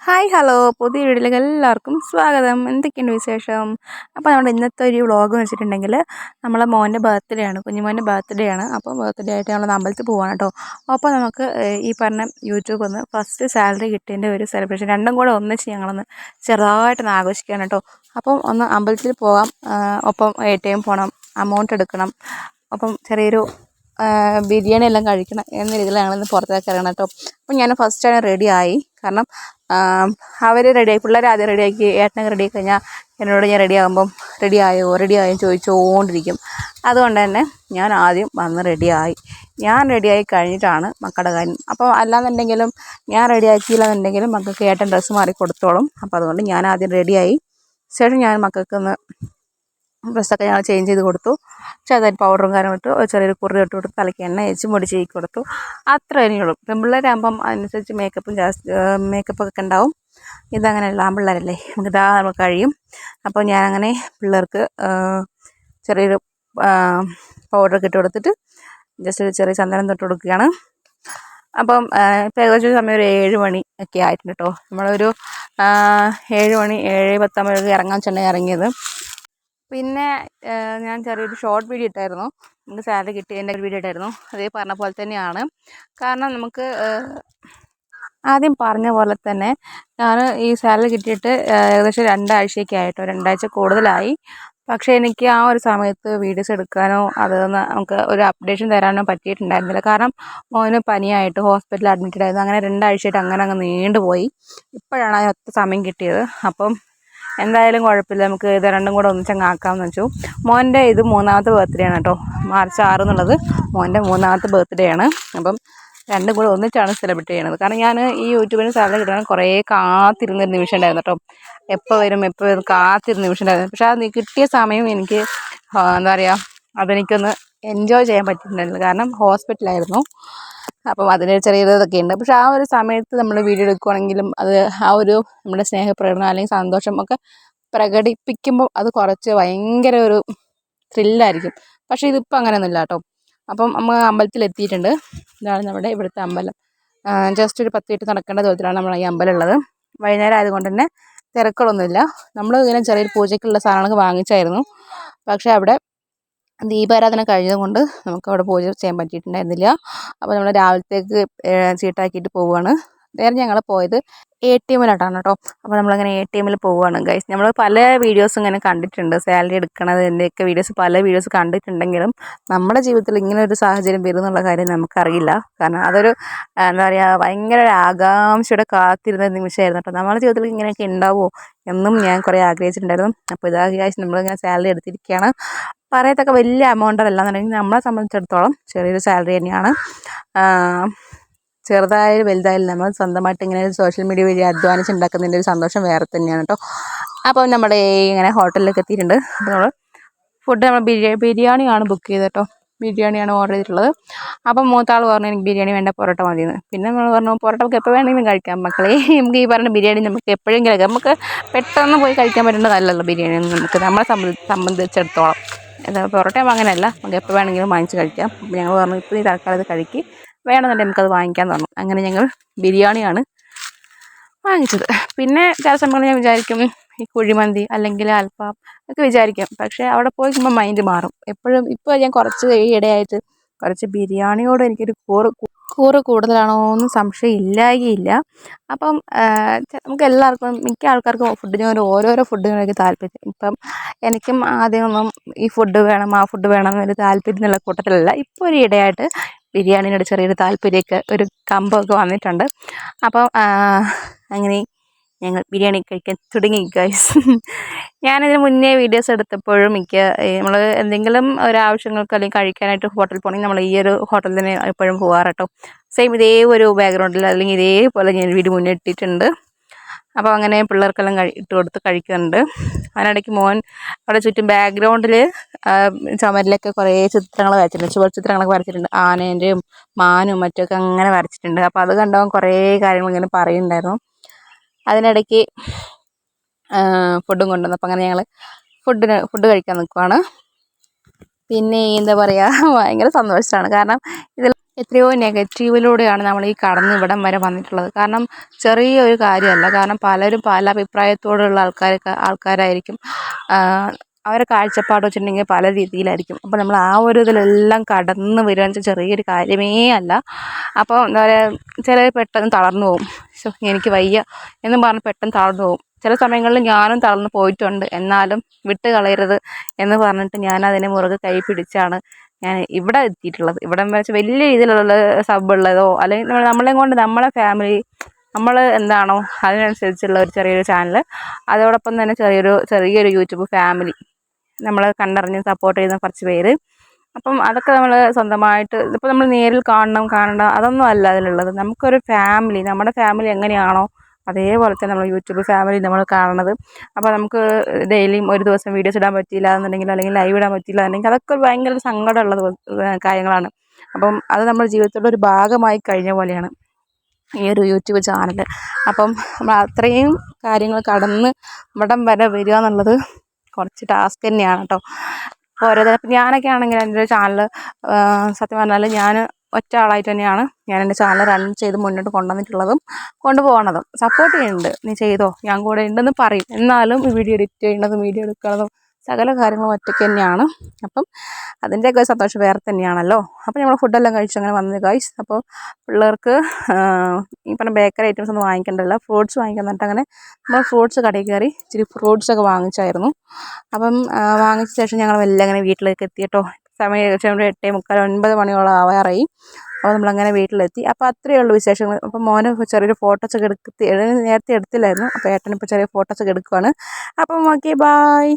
Hi hello പുതിയ വീഡിയോയിലേക്ക് എല്ലാവർക്കും സ്വാഗതം. എന്തൊക്കെയുണ്ട് വിശേഷം? അപ്പോൾ നമ്മുടെ ഇന്നത്തെ ഒരു വ്ളോഗ് എന്ന് വെച്ചിട്ടുണ്ടെങ്കിൽ നമ്മളെ മോൻ്റെ ബർത്ത്ഡേ ആണ്, കുഞ്ഞുമോൻ്റെ ബർത്ത്ഡേ ആണ്. അപ്പോൾ ബർത്ത്ഡേ ആയിട്ട് നമ്മൾ അമ്പലത്തിൽ പോവാണ് കേട്ടോ. അപ്പോൾ നമുക്ക് ഈ പറഞ്ഞ യൂട്യൂബ് ഒന്ന് ഫസ്റ്റ് സാലറി കിട്ടിയതിൻ്റെ ഒരു സെലിബ്രേഷൻ രണ്ടും കൂടെ ഒന്നിച്ച് ഞങ്ങളൊന്ന് ചെറുതായിട്ടൊന്ന് ആഘോഷിക്കുകയാണ് കേട്ടോ. അപ്പം ഒന്ന് അമ്പലത്തിൽ പോകാം, ഒപ്പം ATM പോകണം, അമൗണ്ട് എടുക്കണം, ഒപ്പം ചെറിയൊരു ബിരിയാണി എല്ലാം കഴിക്കണം എന്ന രീതിയിൽ ഞങ്ങളിന്ന് പുറത്തേക്ക് ഇറങ്ങണം കേട്ടോ. അപ്പം ഞാൻ ഫസ്റ്റാണ് റെഡിയായി. കാരണം അവർ റെഡിയായി, പിള്ളേർ ആദ്യം റെഡിയാക്കി, ഏട്ടനൊക്കെ റെഡിയാക്കി കഴിഞ്ഞാൽ എന്നോട് ഞാൻ റെഡിയാകുമ്പം റെഡിയായോ ചോദിച്ചുകൊണ്ടിരിക്കും. അതുകൊണ്ട് തന്നെ ഞാൻ ആദ്യം വന്ന് റെഡിയായി. ഞാൻ റെഡിയായി കഴിഞ്ഞിട്ടാണ് മക്കളുടെ കാര്യം. അപ്പോൾ അല്ലാന്നുണ്ടെങ്കിലും ഞാൻ റെഡിയാക്കിയില്ലെന്നുണ്ടെങ്കിലും മക്കൾക്ക് ഏട്ടൻ ഡ്രസ്സ് മാറി കൊടുത്തോളും. അപ്പോൾ അതുകൊണ്ട് ഞാൻ ആദ്യം റെഡിയായി. ശേഷം ഞാൻ മക്കൾക്കൊന്ന് ഡ്രസ്സൊക്കെ ഞങ്ങൾ ചേഞ്ച് ചെയ്ത് കൊടുത്തു. ചെറുതായിട്ട് പൗഡറും കാര്യങ്ങളും ഇട്ടു, ചെറിയൊരു കുറി ഇട്ട് കൊടുത്തു, തലയ്ക്ക് എണ്ണ തേച്ച് മുടി ചീകി കൊടുത്തു. അത്ര തന്നെയുള്ളൂ. പെൺപിള്ളേരാകുമ്പം അതിനനുസരിച്ച് മേക്കപ്പൊക്കെ ഉണ്ടാവും. ഇതങ്ങനെയുള്ള ആൺപിള്ളേരല്ലേ, നമുക്ക് കഴിയും. അപ്പോൾ ഞാനങ്ങനെ പിള്ളേർക്ക് ചെറിയൊരു പൗഡറൊക്കെ ഇട്ട് കൊടുത്തിട്ട് ജസ്റ്റ് ഒരു ചെറിയ ചന്ദനം തൊട്ട് കൊടുക്കുകയാണ്. അപ്പം ഇപ്പോൾ ഏകദേശം സമയം ഒരു 7 മണി ഒക്കെ ആയിട്ടുണ്ട് കേട്ടോ. നമ്മളൊരു 7 മണി 7:10 ഇറങ്ങാൻ ചെന്നൈ ഇറങ്ങിയത്. പിന്നെ ഞാൻ ചെറിയൊരു ഷോർട്ട് വീഡിയോ ഇട്ടായിരുന്നു, നമുക്ക് സാലറി കിട്ടിയതിൻ്റെ ഒരു വീഡിയോ ഇട്ടായിരുന്നു. അതേ പറഞ്ഞ പോലെ തന്നെയാണ്. കാരണം നമുക്ക് ആദ്യം പറഞ്ഞ പോലെ തന്നെ ഞാൻ ഈ സാലറി കിട്ടിയിട്ട് ഏകദേശം 2 ആഴ്ചയൊക്കെ ആയിട്ടോ, 2 ആഴ്ച കൂടുതലായി. പക്ഷേ എനിക്ക് ആ ഒരു സമയത്ത് വീഡിയോസ് എടുക്കാനോ അതൊന്ന് നമുക്ക് ഒരു അപ്ഡേഷൻ തരാനോ പറ്റിയിട്ടുണ്ടായിരുന്നില്ല. കാരണം മോന് പനിയായിട്ട് ഹോസ്പിറ്റലിൽ അഡ്മിറ്റഡ് ആയിരുന്നു. അങ്ങനെ 2 ആഴ്ചയായിട്ട് അങ്ങ് നീണ്ടുപോയി. ഇപ്പോഴാണ് അതിനൊത്ത സമയം കിട്ടിയത്. അപ്പം എന്തായാലും കുഴപ്പമില്ല, നമുക്ക് ഇത് രണ്ടും കൂടെ ഒന്നിച്ചങ്ങ് ആക്കാമെന്ന് വെച്ചു. മോൻ്റെ ഇത് 3ാമത്തെ ബർത്ത്ഡേ ആണ് കേട്ടോ. മാർച്ച് 6 എന്നുള്ളത് മോൻ്റെ 3ാമത്തെ ബർത്ത്ഡേ ആണ്. അപ്പം രണ്ടും കൂടെ ഒന്നിച്ചാണ് സെലിബ്രേറ്റ് ചെയ്യണത്. കാരണം ഞാൻ ഈ യൂട്യൂബിന് സാലറി കിട്ടാൻ കുറേ കാത്തിരുന്നൊരു നിമിഷം ഉണ്ടായിരുന്നു കേട്ടോ. എപ്പോൾ വരും കാത്തിരുന്ന നിമിഷം ഉണ്ടായിരുന്നു. പക്ഷേ അത് കിട്ടിയ സമയം എനിക്ക് എന്താ പറയുക, അതെനിക്കൊന്ന് എൻജോയ് ചെയ്യാൻ പറ്റിയിട്ടുണ്ടായിരുന്നു. കാരണം ഹോസ്പിറ്റലായിരുന്നു. അപ്പം അതിന് ചെറിയതൊക്കെ ഉണ്ട്. പക്ഷെ ആ ഒരു സമയത്ത് നമ്മൾ വീഡിയോ എടുക്കുകയാണെങ്കിലും അത് ആ ഒരു നമ്മുടെ സ്നേഹപ്രകടനം അല്ലെങ്കിൽ സന്തോഷം ഒക്കെ പ്രകടിപ്പിക്കുമ്പോൾ അത് കുറച്ച് ഭയങ്കര ഒരു ത്രില്ലായിരിക്കും. പക്ഷേ ഇതിപ്പോൾ അങ്ങനെയൊന്നുമില്ല കേട്ടോ. അപ്പം നമ്മൾ അമ്പലത്തിൽ എത്തിയിട്ടുണ്ട്. ഇതാണ് നമ്മുടെ ഇവിടുത്തെ അമ്പലം. ജസ്റ്റ് ഒരു 10 മിനിറ്റ് നടക്കേണ്ട ദൂരത്തിലാണ് നമ്മൾ ഈ അമ്പലം ഉള്ളത്. വൈകുന്നേരം ആയതുകൊണ്ട് തന്നെ തിരക്കുകളൊന്നുമില്ല. നമ്മൾ ഇങ്ങനെ ചെറിയൊരു പൂജയ്ക്കുള്ള സാധനങ്ങളൊക്കെ വാങ്ങിച്ചായിരുന്നു. പക്ഷേ അവിടെ ദീപാരാധന കഴിഞ്ഞതുകൊണ്ട് നമുക്കവിടെ പൂജ ചെയ്യാൻ പറ്റിയിട്ടുണ്ടായിരുന്നില്ല. അപ്പോൾ നമ്മൾ രാവിലത്തേക്ക് ചീട്ടാക്കിയിട്ട് പോവുകയാണ്. നേരെ ഞങ്ങൾ പോയത് ATMിലോട്ടാണ് കേട്ടോ. അപ്പോൾ നമ്മളങ്ങനെ ATMിൽ പോവുകയാണ് ഗൈസ്. നമ്മൾ പല വീഡിയോസും ഇങ്ങനെ കണ്ടിട്ടുണ്ട്, സാലറി എടുക്കണതിൻ്റെയൊക്കെ പല വീഡിയോസ് കണ്ടിട്ടുണ്ടെങ്കിലും നമ്മുടെ ജീവിതത്തിൽ ഇങ്ങനെ ഒരു സാഹചര്യം വരും എന്നുള്ള കാര്യം നമുക്കറിയില്ല. കാരണം അതൊരു എന്താ പറയുക, ഭയങ്കര ഒരു ആകാംക്ഷയുടെ കാത്തിരുന്ന നിമിഷമായിരുന്നു കേട്ടോ. നമ്മുടെ ജീവിതത്തിൽ ഇങ്ങനെയൊക്കെ ഉണ്ടാവുമോ എന്നും ഞാൻ കുറേ ആഗ്രഹിച്ചിട്ടുണ്ടായിരുന്നു. അപ്പോൾ ഇതാ ഗൈസ്, നമ്മളിങ്ങനെ സാലറി എടുത്തിരിക്കുകയാണ്. പറയത്തക്ക വലിയ എമൗണ്ട് അല്ലാന്നുണ്ടെങ്കിൽ നമ്മളെ സംബന്ധിച്ചിടത്തോളം ചെറിയൊരു സാലറി തന്നെയാണ്. ചെറുതായാലും വലുതായാലും നമ്മൾ സ്വന്തമായിട്ട് ഇങ്ങനെ സോഷ്യൽ മീഡിയ വഴി അധ്വാനിച്ചുണ്ടാക്കുന്നതിൻ്റെ ഒരു സന്തോഷം വേറെ തന്നെയാണ് കേട്ടോ. അപ്പോൾ നമ്മുടെ ഇങ്ങനെ ഹോട്ടലിലേക്ക് എത്തിയിട്ടുണ്ട്. അപ്പോൾ നമ്മൾ ബിരിയാണിയാണ് ബുക്ക് ചെയ്തത് കേട്ടോ. ബിരിയാണിയാണ് ഓർഡർ ചെയ്തിട്ടുള്ളത്. അപ്പം മൂത്താൾ പറഞ്ഞു എനിക്ക് ബിരിയാണി വേണ്ട, പൊറോട്ട മതിയെന്ന്. പിന്നെ നമ്മൾ പറഞ്ഞു പൊറോട്ട നമുക്ക് എപ്പോൾ വേണമെങ്കിലും കഴിക്കാം മക്കളെ, നമുക്ക് ഈ പറഞ്ഞ ബിരിയാണി നമുക്ക് എപ്പോഴെങ്കിലും നമുക്ക് പെട്ടെന്ന് പോയി കഴിക്കാൻ പറ്റേണ്ടതല്ലല്ലോ ബിരിയാണി നമുക്ക് നമ്മളെ സംബന്ധിച്ചിടത്തോളം. പൊറോട്ട അങ്ങനെയല്ല, നമുക്ക് എപ്പോൾ വേണമെങ്കിലും വാങ്ങിച്ച് കഴിക്കാം. അപ്പോൾ ഞങ്ങൾ പറഞ്ഞു ഇപ്പോൾ ഈ തൽക്കാലം ഇത് കഴിക്ക്, വേണമെന്നുണ്ടെങ്കിൽ നമുക്കത് വാങ്ങിക്കാമെന്ന് പറഞ്ഞു. അങ്ങനെ ഞങ്ങൾ ബിരിയാണിയാണ് വാങ്ങിച്ചത്. പിന്നെ ചില സമയങ്ങളിൽ ഞാൻ വിചാരിക്കും ഈ കുഴിമന്തി അല്ലെങ്കിൽ അൽഫാം ഒക്കെ വിചാരിക്കും. പക്ഷേ അവിടെ പോയി കഴിയുമ്പോൾ മൈൻഡ് മാറും എപ്പോഴും. ഇപ്പോൾ ഞാൻ കുറച്ച് ഇടയായിട്ട് കുറച്ച് ബിരിയാണിയോട് എനിക്കൊരു കൂറ് കൂടുതലാണോ എന്ന് സംശയം ഇല്ലായില്ല. അപ്പം നമുക്ക് എല്ലാവർക്കും മിക്ക ആൾക്കാർക്കും ഫുഡിനോട് ഓരോരോ ഫുഡിനോടൊക്കെ താല്പര്യം. ഇപ്പം എനിക്കും ആദ്യമൊന്നും ഈ ഫുഡ് വേണം ആ ഫുഡ് വേണം എന്നൊരു താല്പര്യം എന്നുള്ള കൂട്ടത്തിലല്ല. ഇപ്പോൾ ഒരു ഇടയായിട്ട് ബിരിയാണിയോട് ചെറിയൊരു താല്പര്യമൊക്കെ ഒരു കമ്പമൊക്കെ വന്നിട്ടുണ്ട്. അപ്പം അങ്ങനെ ഞങ്ങൾ ബിരിയാണി കഴിക്കാൻ തുടങ്ങി ഗൈസ്. ഞാനിതിന് മുന്നേ വീഡിയോസ് എടുത്തപ്പോഴും നമ്മൾ എന്തെങ്കിലും ഒരാവശ്യങ്ങൾക്ക് അല്ലെങ്കിൽ കഴിക്കാനായിട്ട് ഹോട്ടലിൽ പോകണമെങ്കിൽ നമ്മൾ ഈ ഒരു ഹോട്ടലിൽ തന്നെ എപ്പോഴും പോകാറ് കേട്ടോ. സെയിം ഇതേ ഒരു ബാക്ക്ഗ്രൗണ്ടിൽ അല്ലെങ്കിൽ ഇതേപോലെ ഞാൻ വീഡിയോ മുന്നേ ഇട്ടിട്ടുണ്ട്. അപ്പോൾ അങ്ങനെ പിള്ളേർക്കെല്ലാം ഇട്ട് കൊടുത്ത് കഴിക്കുന്നുണ്ട്. അതിനിടയ്ക്ക് മോൻ അവിടെ ചുറ്റും ബാക്ക്ഗ്രൗണ്ടിൽ ചുമരിലൊക്കെ കുറേ ചിത്രങ്ങൾ വരച്ചിട്ടുണ്ട്, ചുവർ ചിത്രങ്ങളൊക്കെ വരച്ചിട്ടുണ്ട്. ആനേൻ്റെയും മാനും മറ്റുമൊക്കെ അങ്ങനെ വരച്ചിട്ടുണ്ട്. അപ്പോൾ അത് കണ്ടവൻ കുറേ കാര്യങ്ങൾ ഇങ്ങനെ പറയുന്നുണ്ടായിരുന്നു. അതിനിടയ്ക്ക് ഫുഡും കൊണ്ടുവന്നു. അങ്ങനെ ഞങ്ങൾ ഫുഡ് കഴിക്കാൻ നിൽക്കുവാണ്. പിന്നെ എന്താ പറയുക, ഭയങ്കര സന്തോഷമാണ്. കാരണം ഇതിൽ എത്രയോ നെഗറ്റീവിലൂടെയാണ് നമ്മൾ ഈ കടന്ന് ഇവിടം വരെ വന്നിട്ടുള്ളത്. കാരണം ചെറിയൊരു കാര്യമല്ല. കാരണം പലരും പല അഭിപ്രായത്തോടുള്ള ആൾക്കാരായിരിക്കും. അവരെ കാഴ്ചപ്പാട് വെച്ചിട്ടുണ്ടെങ്കിൽ പല രീതിയിലായിരിക്കും. അപ്പോൾ നമ്മൾ ആ ഒരു ഇതിലെല്ലാം കടന്ന് വരികയെന്ന് വെച്ചാൽ ചെറിയൊരു കാര്യമേ അല്ല. അപ്പോൾ എന്താ പറയുക, ചിലർ പെട്ടെന്ന് തളർന്നു പോകും. എനിക്ക് വയ്യ എന്നും പറഞ്ഞ് പെട്ടെന്ന് തളർന്നു പോകും. ചില സമയങ്ങളിൽ ഞാനും തളർന്നു പോയിട്ടുണ്ട്. എന്നാലും വിട്ട് കളയരുത് എന്ന് പറഞ്ഞിട്ട് ഞാനതിനെ മുറുകെ കൈ പിടിച്ചാണ് ഞാൻ ഇവിടെ എത്തിയിട്ടുള്ളത്. ഇവിടെ വെച്ച് വലിയ രീതിയിലുള്ള സബ്ബുള്ളതോ അല്ലെങ്കിൽ നമ്മളെയും കൊണ്ട് നമ്മളെ ഫാമിലി നമ്മൾ എന്താണോ അതിനനുസരിച്ചുള്ള ഒരു ചെറിയൊരു ചാനൽ, അതോടൊപ്പം തന്നെ ചെറിയൊരു യൂട്യൂബ് ഫാമിലി നമ്മൾ കണ്ടറിഞ്ഞ് സപ്പോർട്ട് ചെയ്യുന്ന കുറച്ച് പേര്. അപ്പം അതൊക്കെ നമ്മൾ സ്വന്തമായിട്ട് ഇപ്പോൾ നമ്മൾ നേരിൽ കാണണ്ട അതൊന്നും അല്ല അതിലുള്ളത്. നമുക്കൊരു ഫാമിലി, നമ്മുടെ ഫാമിലി എങ്ങനെയാണോ അതേപോലെ തന്നെ നമ്മൾ യൂട്യൂബ് ഫാമിലി നമ്മൾ കാണുന്നത്. അപ്പോൾ നമുക്ക് ഡെയിലിയും ഒരു ദിവസം വീഡിയോസ് ഇടാൻ പറ്റിയില്ല എന്നുണ്ടെങ്കിൽ, അല്ലെങ്കിൽ ലൈവ് ഇടാൻ പറ്റിയില്ല എന്നുണ്ടെങ്കിൽ അതൊക്കെ ഭയങ്കര സങ്കടമുള്ള കാര്യങ്ങളാണ്. അപ്പം അത് നമ്മുടെ ജീവിതത്തിൻ്റെ ഒരു ഭാഗമായി കഴിഞ്ഞ പോലെയാണ് ഈ ഒരു യൂട്യൂബ് ചാനൽ. അപ്പം നമ്മൾ അത്രയും കാര്യങ്ങൾ കടന്ന് ഇവിടം വരെ വരിക എന്നുള്ളത് കുറച്ച് ടാസ്ക് തന്നെയാണ് കേട്ടോ. ഓരോ ഞാനൊക്കെ ആണെങ്കിൽ എൻ്റെ ഒരു ചാനൽ സത്യം പറഞ്ഞാൽ ഞാൻ ഒറ്റ ആളായിട്ട് തന്നെയാണ് ഞാൻ എൻ്റെ ചാനൽ റൺ ചെയ്ത് മുന്നോട്ട് കൊണ്ടുവന്നിട്ടുള്ളതും കൊണ്ടുപോകണതും. സപ്പോർട്ട് ചെയ്യുന്നുണ്ട്, നീ ചെയ്തോ ഞാൻ കൂടെ ഉണ്ടെന്ന് പറയും. എന്നാലും വീഡിയോ എഡിറ്റ് ചെയ്യുന്നതും വീഡിയോ എടുക്കുന്നതും സകല കാര്യങ്ങളും ഒറ്റയ്ക്ക് തന്നെയാണ്. അപ്പം അതിൻ്റെയൊക്കെ സന്തോഷം വേറെ തന്നെയാണല്ലോ. അപ്പോൾ നമ്മൾ ഫുഡെല്ലാം കഴിച്ച് അങ്ങനെ വന്നു ഗൈസ്. അപ്പോൾ പിള്ളേർക്ക് ഈ പറഞ്ഞ ബേക്കറി ഐറ്റംസ് ഒന്നും വാങ്ങിക്കണ്ടല്ലോ, ഫ്രൂട്ട്സ് വാങ്ങിക്കാൻ എന്നിട്ട് അങ്ങനെ നമ്മൾ ഫ്രൂട്ട്സ് കടയിൽ കയറി ഇച്ചിരി ഫ്രൂട്ട്സൊക്കെ വാങ്ങിച്ചായിരുന്നു. അപ്പം വാങ്ങിച്ച ശേഷം ഞങ്ങൾ മെല്ലെ അങ്ങനെ വീട്ടിലേക്ക് എത്തി കേട്ടോ. സമയം ഏകദേശം 8:45 മണിയോളം ആവാറായി. അപ്പോൾ നമ്മളങ്ങനെ വീട്ടിലെത്തി. അപ്പോൾ അത്രയേ ഉള്ളൂ വിശേഷങ്ങൾ. അപ്പോൾ മോന് ചെറിയൊരു ഫോട്ടോസൊക്കെ നേരത്തെ എടുത്തില്ലായിരുന്നു. അപ്പോൾ ഏട്ടനിപ്പോൾ ചെറിയ ഫോട്ടോസൊക്കെ എടുക്കുവാണ്. അപ്പം ഓക്കെ, ബായ്.